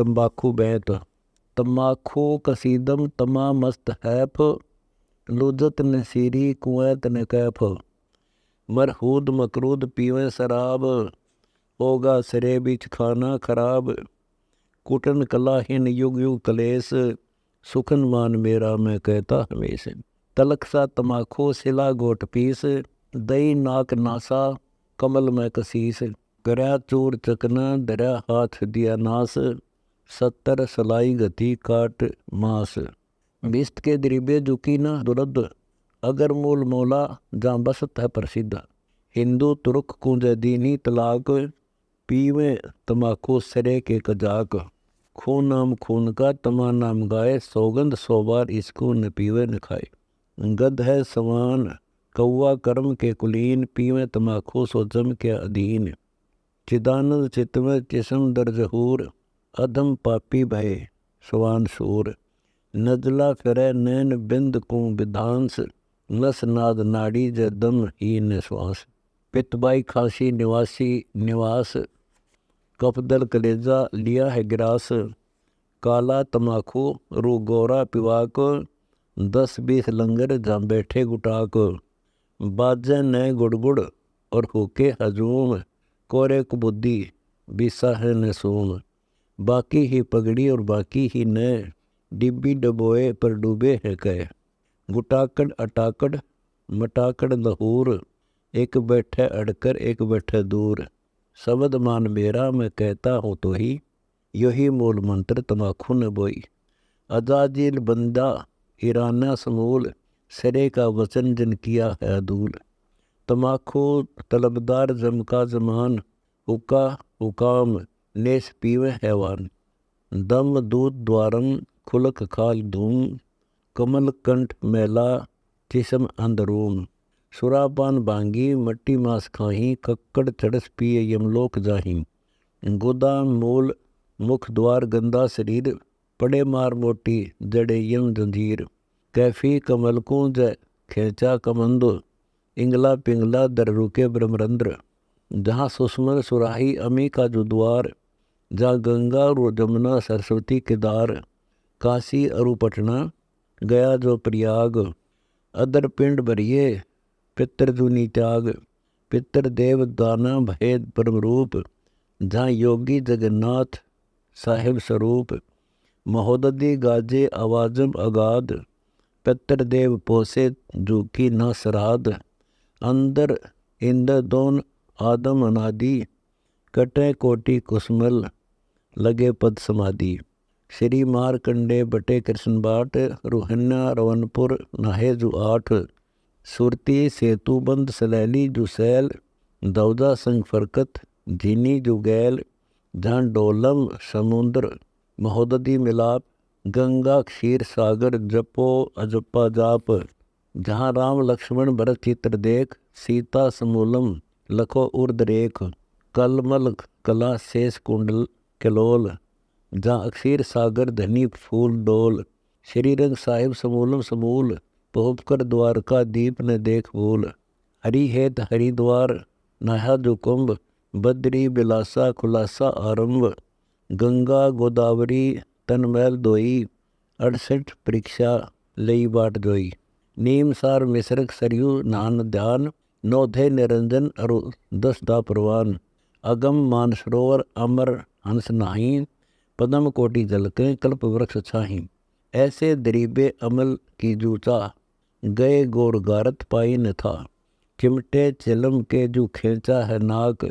तंबाकू बैत। तम्बाखू कसीदम तमा मस्त हैफ, लुजत नसीरी कुएत न कैफ। मरहूद मकरूद पीवें शराब, होगा सिरे बिच खाना खराब। कुटन कलाहीन युग युग कलेस, सुखन मान मेरा मैं कहता हमेश। तलक सा तमाखो सिला गोट पीस, दई नाक नासा कमल में कसीस। करया चूर चकना दरिया हाथ दिया नास, 70 सलाई गति काट मास। बिस्त के द्रिबे जुकी न दुरद, अगर मूल मौला जहाँ बसत है प्रसिद्ध। हिंदू तुर्क कुंज दीनी तलाक, पीवे तमाकू सरे के कजाक। खून नाम खून का तमा नाम गाए, सौगंध 100 बार इसको न पीवे न खाए। गद है समान कौआ कर्म के कुलीन, पीवे तमाकू सो जम के अधीन। चिदानंद चित्त में चिस्म दर जहूर, अधम पापी भय सवान सूर। नजला फिरे नैन बिंद को विधांस, नस नाद नाड़ी ज दम ही निश्वास। पितबाई खांसी निवासी निवास, कपदल कलेजा लिया है गिरास। काला तमाखू रू गोरा पिवाक, 10-20 लंगर जहाँ बैठे गुटाक। बाजे नए गुड़गुड़ और होके हजूम, कोरे कुबुद्धि बीसा है नसूम। बाकी ही पगड़ी और बाकी ही नए, डिब्बी डबोए पर डूबे है कह। गुटाकड़ अटाकड़ मटाकड़ लहूर, एक बैठे अड़कर एक बैठे दूर। शब्द मान मेरा मैं कहता हूँ तो ही, यही मूल मंत्र तमाखू न बोई। अजाजिल बंदा ईराना समूल, सरे का वचन जिन किया है अदूल। तमाखू तलबदार जम का जमान, हुक्का हुकाम नेस पीवे हैवान। दम दूध द्वारम खुलक खाल धूम, कमल कंठ मैला चिसम अंदरूम। सुरापान बांगी मट्टी मांस खाही, कक्कड़ चढ़स पिए यमलोक जाही। गुदा मूल मुख द्वार गंदा शरीर, पड़े मार मोटी जड़े यम जंजीर। कैफी कमल को जय खेचा कमंद, इंगला पिंगला दर रुके ब्रह्मरंद्र। जहाँ सुषमन सुराही अमी का जो द्वार, जहाँ गंगा और जमुना सरस्वती के दार। काशी अरुपटना गया जो प्रयाग, अदर पिंड भरिए पितर जूनी त्याग। पितर देव दाना भेद परम रूप, जहाँ योगी जगन्नाथ साहिब स्वरूप। महोदधी गाजे आवाजम अगाध, पितर देव पोसे जूकी न सराध। अंदर इंद्र दोन आदम अनादि, कटे कोटि कुसमल लगे पद समाधि। श्री मारकंडे बटे कृष्ण बाट, रुहन्या रवनपुर नाहे जु 8। सुरती सेतुबंद सलैली जु सैल, दौदा संग फरकत झीनी जु गैल। जहाँ डोलम समुद्र महोदधी मिलाप, गंगा क्षीर सागर जपो अजपा जाप। जहाँ राम लक्ष्मण भरत चित्र देख, सीता समूलम लखो उर्द रेख। कलमल कला शेष कुंडल कलोल, जहाँ अक्षीर सागर धनी फूल डोल। श्री रंग साहिब समूलम समूल, पोपकर द्वारका दीप न देख भूल। हरि हेत हरिद्वार नहा जो कुंभ, बद्री बिलासा खुलासा आरंभ। गंगा गोदावरी तनमैल दोई, 68 परीक्षा लई बाट जोई। नीम सार मिश्रक सरयू नान ध्यान, नौधे निरंजन अरु 10 दा प्रवान। अगम मानसरोवर अमर हंस नाही, पदम कोटि जलकें कल्प वृक्ष छाही। ऐसे दरीबे अमल की जूचा, गए गोर गारत पाई न था। चिमटे चिलम के जू खेचा है नाक,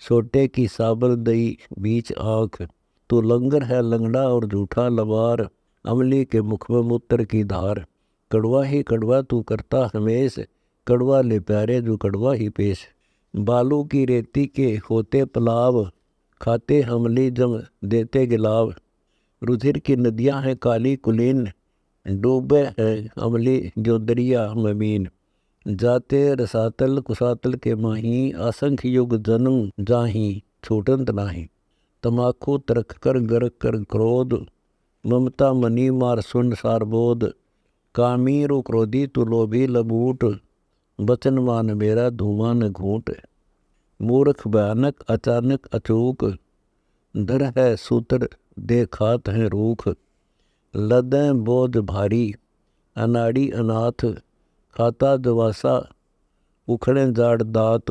सोटे की साबर दई बीच आँख। तो लंगर है लंगड़ा और झूठा लबार, अमली के मुख में मूत्र की धार। कड़वा ही कड़वा तू करता हमेश, कड़वा ले प्यारे जू कड़वा ही पेश। बालू की रेती के होते पलाव, खाते हमली जम देते गिलाव। रुधिर की नदियाँ हैं काली कुलीन, डूबे हैं अमली जो दरिया ममीन। जाते रसातल कुसातल के माही, असंख्य युग जन्म जाही छूटंत नाही। तमाकू तरक कर गर्क कर क्रोध, ममता मनी मार सुन सारबोध। कामी रो क्रोधी तु लोभी लबूट, बचन मान मेरा धूमा न घूट। मूर्ख भयानक अचानक अचूक, धर है सूत्र दे खात हैं रूख, लदें बोझ भारी अनाड़ी अनाथ, खाता दवासा उखड़ें जाड़ दात,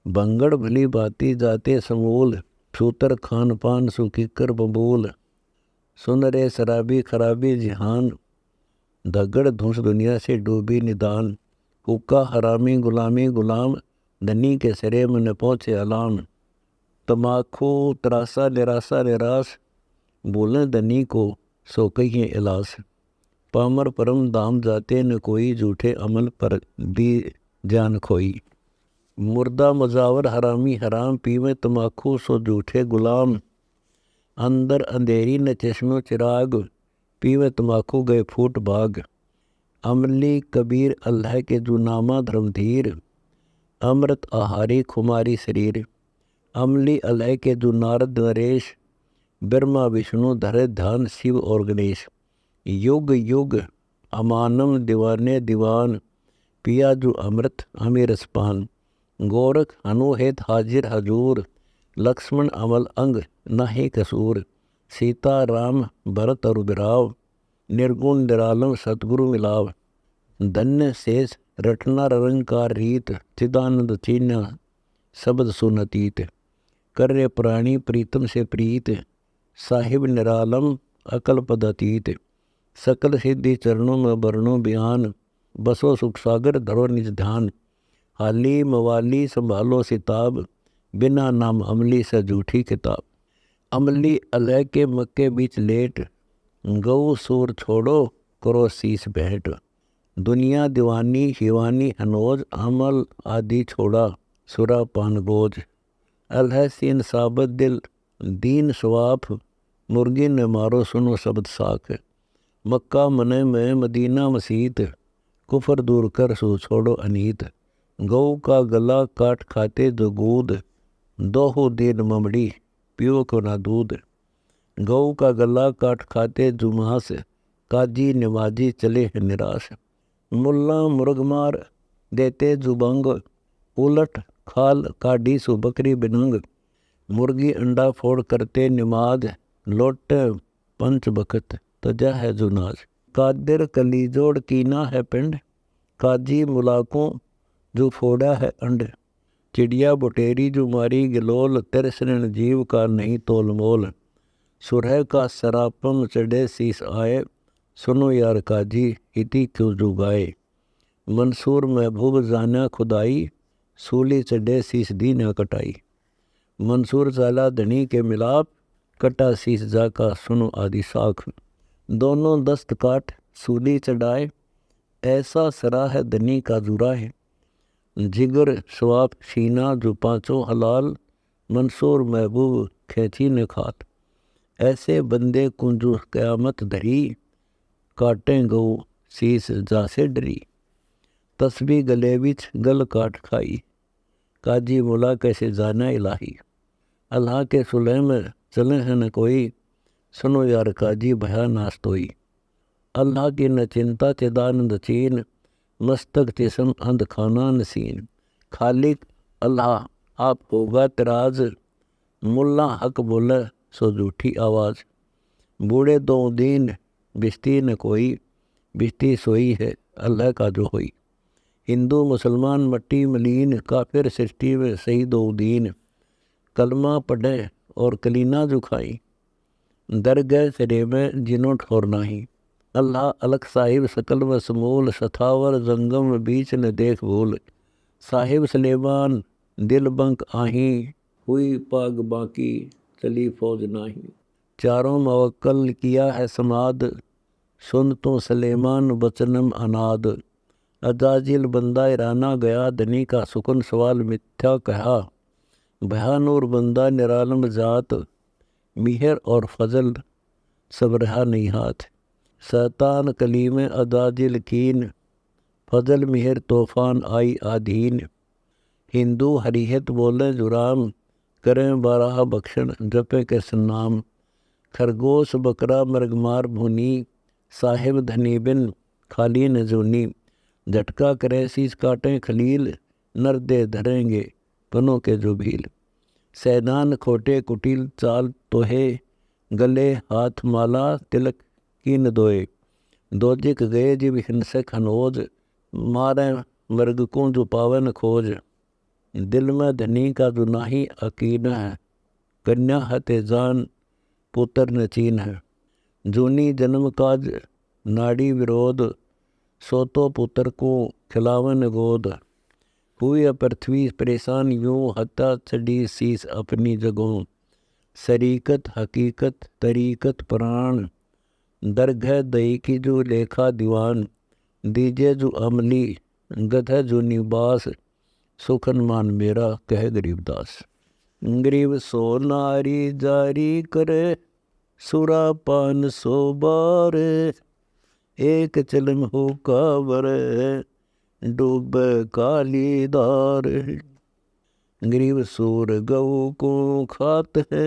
भंगड़ भली भांति जाते समूल, छूतर खान पान सुखीकर बबूल, सुन रे शराबी खराबी जिहान, धगड़ धुंस दुनिया से डूबी निदान, हुक्का हरामी गुलामी गुलाम, धनी के सिरे में न पहुँचे अलाम, तमाखू त्रासा निराशा निराश, बोलें धनी को सो कहिए इलास, पामर परम दाम जाते न कोई, झूठे अमल पर दी जान खोई, मुर्दा मजावर हरामी हराम, पीवे तमाखू सो झूठे गुलाम, अंदर अंधेरी न चश्मो चिराग, पीवे तमाखू गए फूट बाग, अमली कबीर अल्लाह के जुनामा धर्मधीर, अमृत आहारी खुमारी शरीर, अमली अल्लाह के जो नारद नरेश, ब्रह्मा विष्णु धरे ध्यान शिव और गणेश, युग युग अमानम दीवाने दीवान, पिया जो अमृत हमें रसपान, गोरख अनोहेत हाजिर हजूर, लक्ष्मण अमल अंग नाहि कसूर, सीता राम भरत और बिराव, निर्गुण निरालम सतगुरु मिलाव, धन्य शेष रटना रंकार रीत, चिदानंद चीन्या शब्द सुनतीत, कर्य प्राणी प्रीतम से प्रीत, साहिब निरालम अकल पद अतीत, सकल सिद्धि चरणों में वर्णों बयान, बसो सुख सागर धरो निज ध्यान, हाली मवाली संभालो सिताब, बिना नाम अमली से झूठी किताब, अमली अलह के मक्के बीच लेट, गऊ सूर छोड़ो करो शीस भेंट, दुनिया दीवानी हिवानी हनोज, अमल आदि छोड़ा सुरा पान गोज, अलह सीन साबत दिल दीन स्वाफ, मुर्गी ने मारो सुनो शब्द साख, मक्का मने में मदीना मसीत, कुफर दूर कर सो छोड़ो अनीत, गऊ का गला काट खाते जो गूद, दोहो दिन ममड़ी पियो को ना दूध, गऊ का गला काट खाते जुमास, काजी नमाजी चले हैं निराश, मुल्ला मुर्गमार देते जुबंग, उलट खाल काढ़ी सु बकरी बिनंग, मुर्गी अंडा फोड़ करते निमाज, लोटे पंच बखत तजा है जुनाज, कादिर कलीजोड़ कीना है पिंड, काजी मुलाकों जो फोड़ा है अंड, चिड़िया बुटेरी जो मारी गिलोल, तिरसरण जीव का नहीं तोल मोल, सुरह का सरापम चढ़े शीस आए, सुनो यार काजी इति क्यों जुगाए, मंसूर महबूब जाना खुदाई, सूली चढ़े शीस दी न कटाई, मंसूर जाला धनी के मिलाप, कटा शीस जाका सुनो आदि साख, दोनों दस्त काट सूली चढ़ाए, ऐसा सरा है धनी का जुरा है, जिगर स्वाप सीना जो पाँचों हलाल, मंसूर महबूब खेची ने खात, ऐसे बंदे कुंजू क़यामत धरी, काटें गऊ शीस जासे डरी, तस्बी गले बिच गल काट खाई, काजी मुला कैसे जाना इलाही, अल्लाह के सुलह में चले हैं न कोई, सुनो यार काजी भया नास्तोई, अल्लाह की न चिंता चिदानंद चीन, मस्तक तिसम अंध खाना नसीन, खालिक अल्लाह आप होगा तराज, मुल्ला हक बोले सो झूठी आवाज़, बूढ़े दो दीन बिस्ती न कोई, बिस्ती सोई है अल्लाह का जो होई, हिंदू मुसलमान मट्टी मलीन, काफिर सृष्टि में सही दो दीन, कलमा पढ़े और कलीना जो खाई, दर गए सिरे में जिनो ठोर नाही, अल्लाह अलग साहिब सकल व समूल, सथावर जंगम बीच न देख भूल, साहिब सलेमान दिल बंक आही, हुई पाग बाकी चली फौज नाही, चारों मवक्कल किया है समाद, सुन तो सलेमान बचनम अनाद, अजाजिल बंदा ईराना गया, धनी का सुकन सवाल मिथ्या कहा, भयानूर बंदा निरालम जात, मिहर और फजल सब रहा नहीं हाथ, शैतान कलीम अदाजिल कीन, फजल मिहर तूफान आई आधीन, हिंदू हरिहत बोले जुराम, करें बारह बख्शन जपे के सन्नाम, खरगोश बकरा मृगमार भुनी, साहिब धनी बिन खाली न जूनी, झटका करे शीश काटें खलील, नर दे धरेंगे पनों के जो भील, सैदान खोटे कुटिल चाल तोहे, गले हाथ माला तिलक की न दोए। दोजिक गए जिब हिंसक हनोज, मारे मृग को जो पावे न खोज। दिल में धनी का जो नाही अकीन है, कन्या हते जान पुत्र न चीन है। जूनी जन्म काज नाड़ी विरोध, सोतो पुत्र को खिलावन गोद। हुई पृथ्वी परेशान यूं, हत्या चढ़ी शीस अपनी जगों। शरीकत हकीकत तरीकत प्राण, दरगह दई की जो लेखा दीवान। दीजे जो अमली गध जो निवास, सुखन मान मेरा कह गरीबदास। गरीब सो नारी जारी करे, सुरापान सो बार। एक चलम हो कावर, डूबे कालीदार। गरीब सूर गऊ को खात है,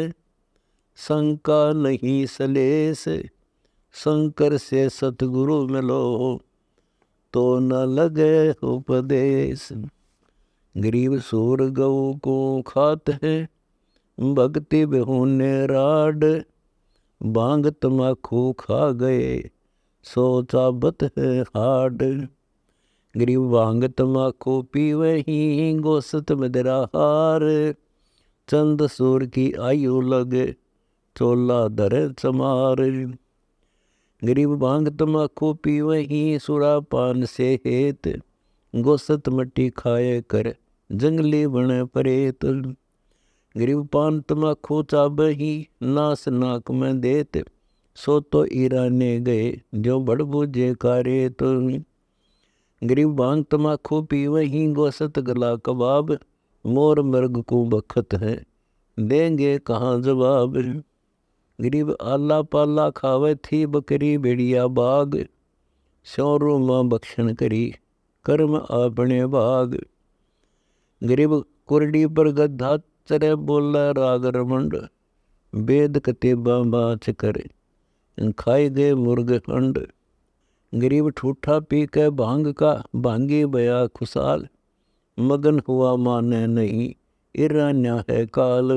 शंका नहीं सलेस। शंकर से सतगुरु मिलो, तो न लगे उपदेश। गरीब सूर गऊ को खात है, भक्ति बिहुने राड। भांग तमाकू खा गए, सो चाबत है हाड। गरीब भांग तमाकू पीवे ही, गोसत मदिरा हार। चंद सूर की आयु लगे, चोला धरे चमार। गरीब भांग तमाकू पीवे ही, सुरापान से हेत। गोसत मट्टी खाए कर, जंगली बने परेत। गरीब पान तमाकू चाबही, नास नाक में देत। सो तो ईराने गए, जो बड़ बूझे कारेत। गरीब भांग तमाकू पीवे ही, गोसत गला कबाब। मोर मृग को बखत है, देंगे कहाँ जवाब। गरीब आला पाला खावे थी, बकरी भेड़िया बाग। शौरू माँ बख्शन करी, कर्म अपने भाग। गरीब कुरडी पर गद्धा चरे, बोला राग रमंड। वेद कतेबा बाँच कर, खाए गए मुर्ग अंड। गरीब ठूठा पी के भांग का, भांगी बया खुशाल। मगन हुआ माने नहीं, ईरान्या है काल।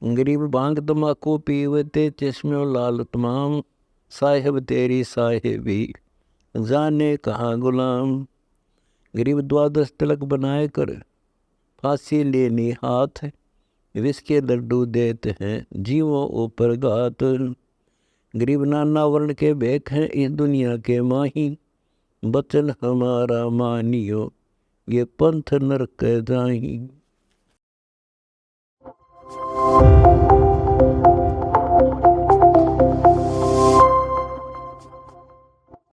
गरीब भांग तमाकू पीवते, चश्मे लाल तमाम। साहेब तेरी साहेबी, जाने कहाँ गुलाम। गरीब द्वादश तिलक बनाए कर, फांसी लेनी हाथ। विष के लड्डू देते हैं, जीवों ऊपर घात। गरीब नाना वर्ण के भेख हैं, इस दुनिया के माही। बचन हमारा मानियो, ये पंथ नरक जाही।